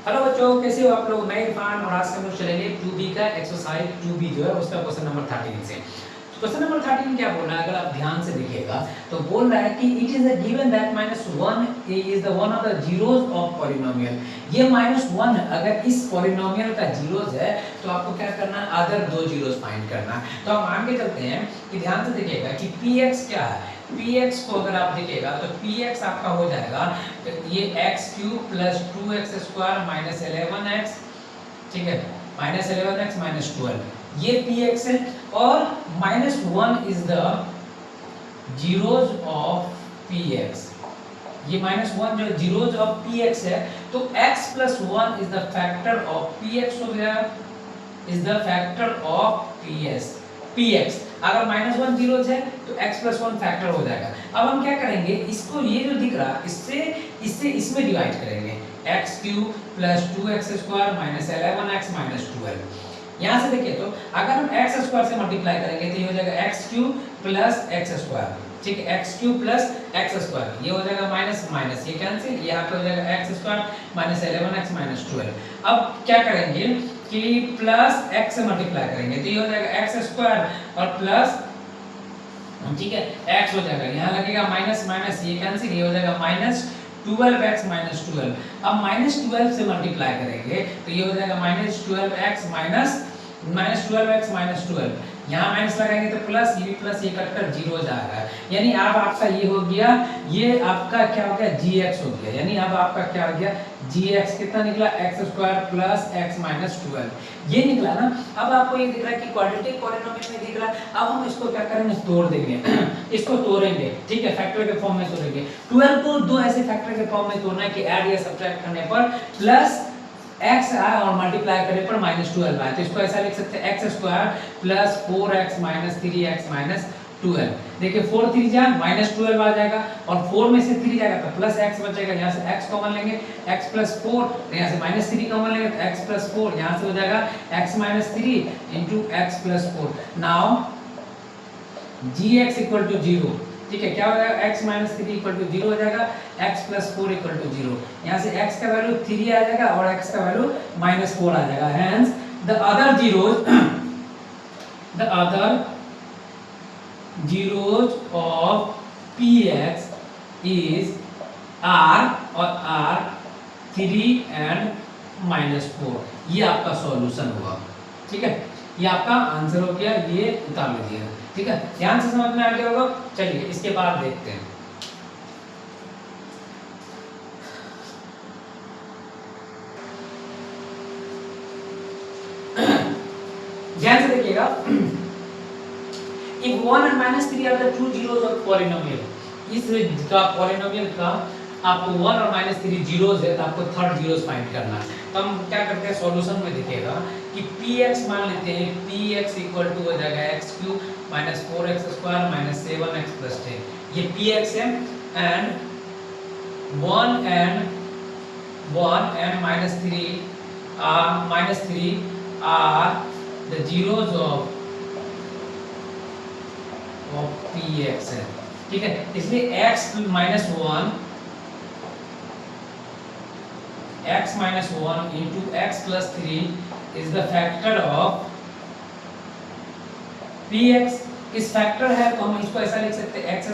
Hello बच्चों, कैसे हो आप लोग। मैं इरफान और आज से हम लोग चलेंगे 2b का एक्सरसाइज 2b जो है उसका क्वेश्चन नंबर 13 से। क्वेश्चन नंबर 13 क्या बोल रहा है, अगर आप ध्यान से देखिएगा तो बोल रहा है कि it is a given that -1 is the one of the zeros of polynomial. ये -1 अगर इस पॉलिनोमियल का जीरोस है तो आपको क्या करना है, अदर दो जीरोस फाइंड करना है। तो हम मान के चलते हैं कि ध्यान से देखिएगा कि px क्या है। px को अगर आप देखिएगा तो px आपका हो जाएगा ये x³ + 2x² - 11x, ठीक है, -11x - 12 ये px है। और -1 is the zeros of px। ये -1 जो जीरोस ऑफ px है तो x + 1 is the factor of px हो गया, is the factor of px। अगर -1 जीरोस है तो x + 1 फैक्टर हो जाएगा। अब हम क्या करेंगे, इसको ये जो दिख रहा इससे इससे इसमें डिवाइड करेंगे, x³ + 2x² - 11x - 12। यहाँ से देखिए तो अगर हम x² से मल्टीप्लाई करेंगे तो ये हो जाएगा x³ + x², ठीक है, x³ + x², ये हो जाएगा माइनस माइनस, ये कैंसिल, यहाँ पे हो जाएगा x² - 11x - 12। अब क्या करेंगे कि प्लस x से मल्टीप्लाई करेंगे तो ये हो जाएगा x² और प्लस, ठीक है, x हो जाएगा, यहाँ लगेगा माइनस माइनस, ये कैंसिल, ये हो जाएगा -12x - 12। अब -12 से मल्टीप्लाई करेंगे तो ये हो जाएगा -12x - 12, यहाँ माइनस लगाएंगे तो प्लस, ये प्लस ये कटकर जीरो जाएगा। यानी अब आपका ये हो गया, ये आपका क्या हो गया, gx हो गया। यानी अब आपका क्या हो गया, gx कितना निकला, x² + x - 12 ये निकला ना। अब आपको ये दिख रहा है कि क्वाड्रेटिक पॉलिनोमियल में दिख रहा है। अब हम इसको क्या करेंगे, तोड़ देंगे इसको तोड़ेंगे, ठीक है, फैक्टर के फॉर्म में तोड़ेंगे। 12 को दो ऐसे फैक्टर के फॉर्म में तोड़ना है कि ऐड या सब्ट्रैक्ट करने पर प्लस x आए और मल्टीप्लाई करने पर -12 आए। तो इसको ऐसा लिख सकते हैं x² + 4x - 3x - 12। देखिए 4 3 जा -12 आ जाएगा और 4 में से 3 जाएगा तो प्लस x बचेगा, यहाँ से x कॉमन लेंगे, x + 4, यहाँ से -3 कॉमन लेंगे तो x + 4, यहाँ से हो जाएगा x - 3 * x + 4। नाउ gx = 0, ठीक है, क्या हो जाएगा, x - 3 = 0 हो जाएगा, x + 4 = 0। यहाँ से x का वैल्यू 3 आ जाएगा और x का वैल्यू -4 आ जाएगा। Hence the other zeros of px is r और r 3 and -4। ये आपका सॉल्यूशन हुआ, ठीक है, ये आपका आंसर हो गया, ये उतार लीजिएगा, ठीक है, ध्यान से समझ में आ गया होगा। चलिए इसके बाद देखते हैं। ध्यान से देखिएगा, if 1 and -3 are the two zeros of polynomial, इस का पॉलिनोमियल का आपको 1 और -3 जीरोस है तो आपको थर्ड जीरोस फाइंड करना है। तो हम क्या करते हैं, सॉल्यूशन में देखिएगा कि px मान लेते हैं, px = हो जाएगा x³ - 4x² - 7x + 10, ये px है। And 1 and -3 are the zeros of px है, ठीक है, इसलिए x - 1 into x + 3 is the factor of px। इस फैक्टर है तो हम इसको ऐसा लिख सकते हैं x²,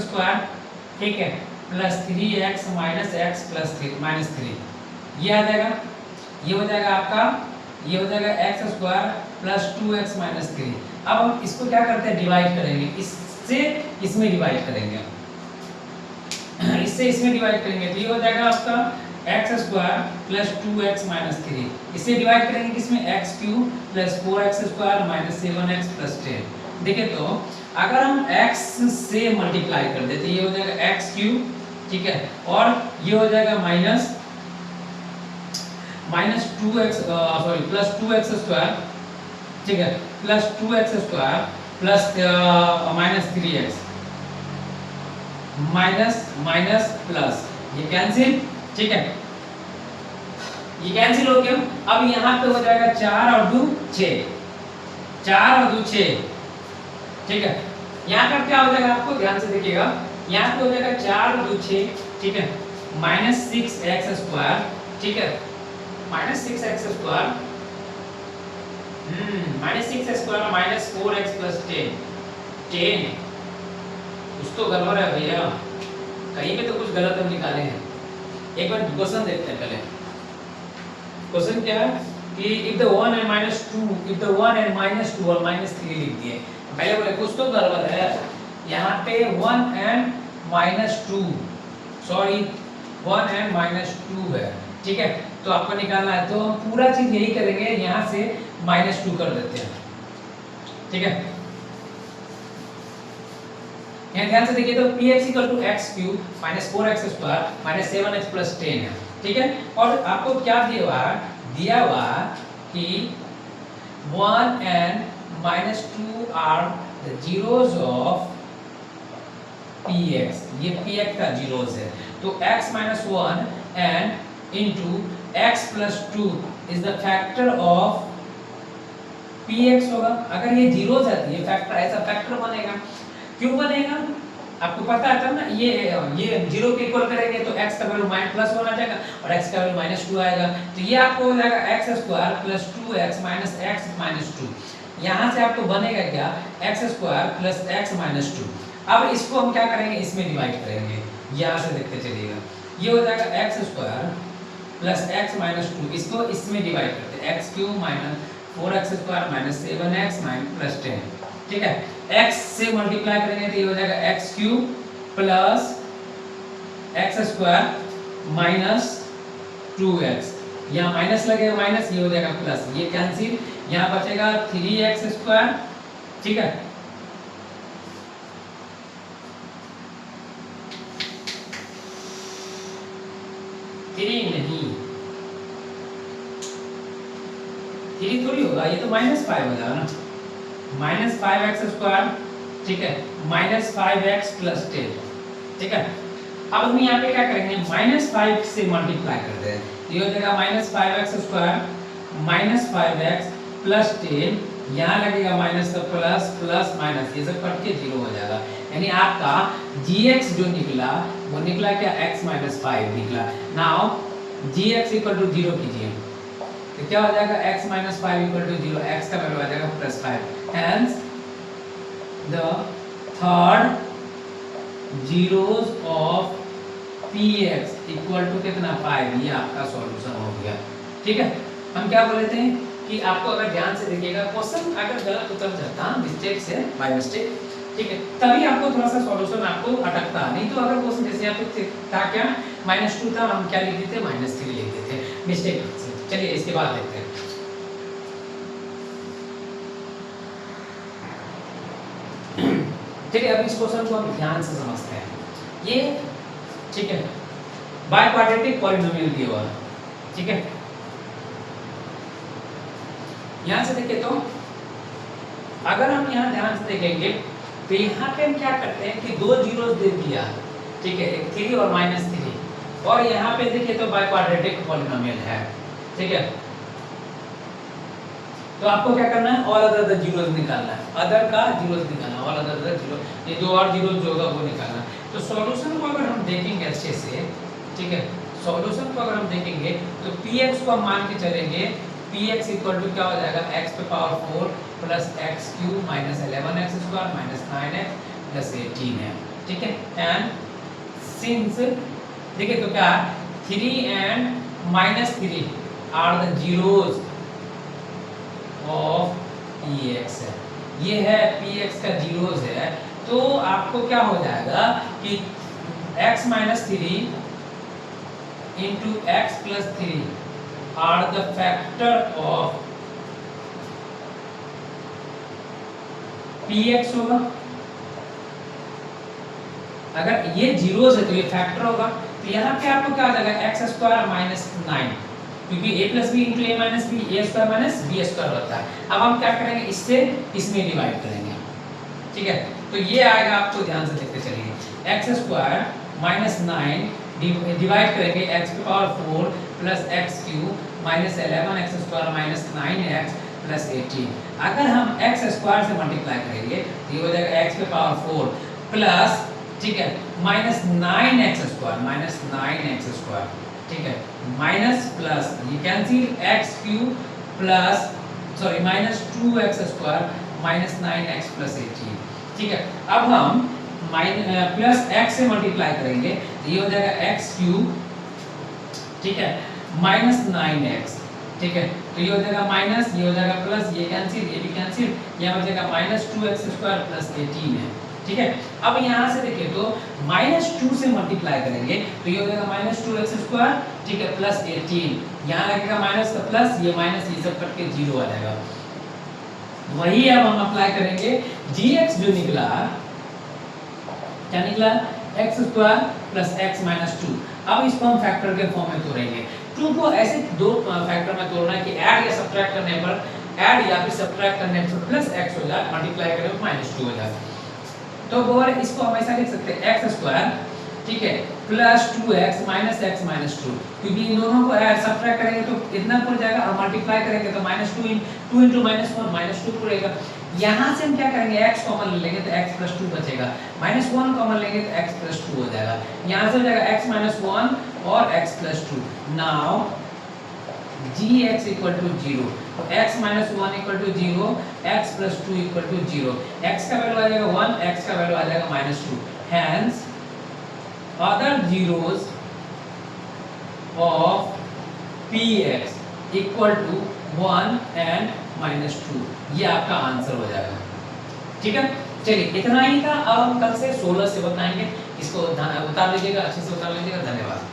ठीक है, + 3x - x + 3 ये आ जाएगा, ये हो जाएगा आपका, ये हो जाएगा x² + 2x - 3। अब हम इसको क्या करते हैं, डिवाइड करेंगे, इससे इसमें डिवाइड करेंगे, इससे इसमें डिवाइड करेंगे तो ये हो जाएगा आपका x² + 2x - 3। इससे डिवाइड करेंगे किसमें, x³ + 4x² - 7x + 10। देखिए तो अगर हम x से मल्टीप्लाई कर देते ये हो जाएगा x³, ठीक है, और ये हो जाएगा +2x², ठीक है, +2x² + -3x माइनस प्लस, ये कैंसिल, ठीक है, ये कैंसिल हो गया। अब यहाँ पे हो जाएगा 4 और 2 6, 4 और 2 6, ठीक है, यहाँ पर क्या हो जाएगा, आपको ध्यान से देखिएगा, यहाँ पे हो जाएगा 4 और 2 6, ठीक है, -6x², ठीक है, minus 6x square minus 6x square minus 4x plus 10 कुछ तो गड़बड़ है भैया, कहीं पे तो कुछ गलत हम निकाले हैं। एक बार क्वेश्चन देखते हैं पहले। क्वेश्चन क्या है कि if the 1 and minus 2 और minus 3 लिख दिए। पहले बोले कुछ तो गड़बड़ है, यहाँ पे 1 and minus 2 sorry 1 and minus 2 है, ठीक है। तो आपको निकालना है, तो हम पूरा चीज यही करेंगे, यहाँ से -2 कर देते हैं, ठीक है। यहाँ ध्यान से देखिए तो px = x³ - 4x² - 7x + 10 है, ठीक है। और आपको क्या दिया हुआ कि 1 and -2 are the zeros of px, ये px का zeros है, तो x - 1 and into x + 2 is the factor of px होगा। अगर ये zeros है तो ये फैक्टर ऐसा फैक्टर बनेगा। क्यों बनेगा आपको पता है तब ना, ये 0 के इक्वल करेंगे तो x का वैल्यू प्लस 1 आ जाएगा और x का वैल्यू -2 आएगा, तो ये आपको हो जाएगा x² + 2x - x - 2। यहाँ से आपको बनेगा क्या, x² + x - 2। अब इसको हम क्या करेंगे, इसमें डिवाइड करेंगे, यहाँ से देखते चलिएगा, ये हो जाएगा x² + x - 2, इसको इसमें डिवाइड करते हैं, x³ - 4x² - 7x + 10, ठीक है। x से मल्टीप्लाई करेंगे तो ये हो जाएगा x³ + x² - 2x, यहाँ माइनस लगेगा माइनस, ये हो जाएगा प्लस, ये कैंसिल, यहाँ बचेगा 3x², ठीक है। नहीं 3 थोड़ी होगा, ये तो -5 हो जाएगा ना, -5x², ठीक है, -5x + 10, ठीक है। अब हम यहाँ पे क्या करेंगे, -5 से मल्टीप्लाई कर दें, ये हो जाएगा -5x² - 5x + 10, यहाँ लगेगा माइनस तो प्लस प्लस माइनस, ये सब कट के 0 हो जाएगा, यानी आपका gx जो निकला वो निकला क्या, x - 5 निकला। नाउ gx = 0 कीजिए तो क्या हो जाएगा, x - 5 = 0, x का वैल्यू आ जाएगा +5, hence the third zeros of px = कितना, 5, ये आपका सॉल्यूशन हो गया, ठीक है। हम क्या बोल रहे थे कि आपको अगर ध्यान से देखिएगा, क्वेश्चन अगर गलत उतर जाता मिस्टेक से, बाय मिस्टेक, ठीक है, तभी आपको थोड़ा सा सॉल्यूशन आपको अटकता, नहीं तो अगर क्वेश्चन जैसे यहाँ पे था क्या, -2 था, हम क्या लिख देते, -3 लिख देते, मिस्टेक से। चलिए इसके बाद देखते हैं। ठीक है, अब इस क्वेश्चन को हम ध्यान से समझते हैं। ये ठीक है, बाय क्वाड्रेटिक पॉलिनोमियल दिया हुआ, ठीक है। यहां से देखिए तो अगर हम यहां ध्यान से देखेंगे तो यहाँ पे हम क्या करते हैं कि 2 जीरोस दे दिया, ठीक है, एक 3 और -3, और यहाँ पे देखिए तो बाय क्वाड्रेटिक पॉलिनोमियल है, ठीक है। तो आपको क्या करना है, ऑल अदर द जीरोस निकालना है, अदर का जीरोस निकालना, ऑल अदर द जीरो, ये जो और जीरोस जो होगा वो निकालना। तो सॉल्यूशन को अगर हम देखेंगे अच्छे से, ठीक है, सॉल्यूशन को अगर हम देखेंगे तो px को हम मान के चलेंगे, px = क्या हो जाएगा, x⁴ + x³ - 11x² - 9x + 18 है, ठीक है। एंड सिंस देखिए तो क्या 3 and -3 are the zeros of px है, ये है px का जीरोस है, तो आपको क्या हो जाएगा कि x - 3 into x + 3 are the factor of px होगा। अगर ये जीरोस है तो ये फैक्टर होगा, तो यहाँ पे आपको क्या हो जाएगा, x² - 9, क्योंकि a + b × a - b a² - b² होता है। अब हम क्या करेंगे, इससे इसमें डिवाइड करेंगे, ठीक है। तो ये आएगा, आपको ध्यान से देखते चलिए, x² - 9 डिवाइड करेंगे x⁴ + x³ - 11x² - 9x + 18। अगर हम x² से मल्टीप्लाई करेंगे तो ये हो जाएगा x⁴ प्लस, ठीक है, -9x² - 9x², ठीक है, माइनस प्लस ये cancel x cube plus sorry minus 2x square minus 9x plus 18। ठीक है, अब हम प्लस x से मल्टीप्लाई करेंगे तो ये हो जाएगा x क्यूब, ठीक है, माइनस 9x, ठीक है, तो ये हो जाएगा माइनस, ये हो जाएगा प्लस, ये कैंसिल, ये भी कैंसिल, यहाँ हो जाएगा माइनस 2x स्क्वायर प्लस 18 है। ठीक है, अब यहाँ से देखिए तो माइनस 2 से मल्टीप्लाई करेंगे तो ये हो जाएगा माइनस 2x स्क्वायर, ठीक है, प्लस 18, यहाँ लगेगा माइनस का प्लस, ये माइनस, ये सब कट के 0 आ जाएगा। वही अब हम अप्लाई करेंगे, dx जो निकला क्या निकला, x square plus x minus 2। अब इसको हम फैक्टर के फॉर्म में तोड़ेंगे। 2 को ऐसे दो फैक्टर में तोड़ना है कि ऐड या सब्ट्रैक्ट करने पर, ऐड या फिर सब्ट्रैक्ट करने पर प्लस x हो जाए, मल्टीप्लाई करें तो माइनस 2 हो जाए। तो बोल इसको हम ऐसा लिख सकते हैं x स्क्वायर, ठीक है, plus 2x minus x minus 2, क्योंकि इन दोनों को ऐड सब्ट्रैक्ट करेंगे तो इतना पड़ जाएगा और मल्टीप्लाई करेंगे तो माइनस 2 इंटू माइनस 1 माइनस 2 पड़ेगा। यहाँ से हम क्या करेंगे, x कॉमन ले लेंगे तो x प्लस 2 बचेगा, माइनस 1 कॉमन लेंगे तो x प्लस 2 हो जाएगा, यहाँ से हो जाएगा x माइनस 1 और x plus 2। Now gx equal to 0, तो x minus 1 equal to 0, x plus 2 equal to 0, x का वैल्यू आ जाएगा 1, x का वैल्यू आ जाएगा minus 2। Hence other zeros of px equal to 1 and minus 2, ये आपका आंसर हो जाएगा। ठीक है, चलिए इतना ही था। अब हम कल से 16 से बताएंगे, इसको उतार लीजिएगा, अच्छे से उतार लीजिएगा। धन्यवाद।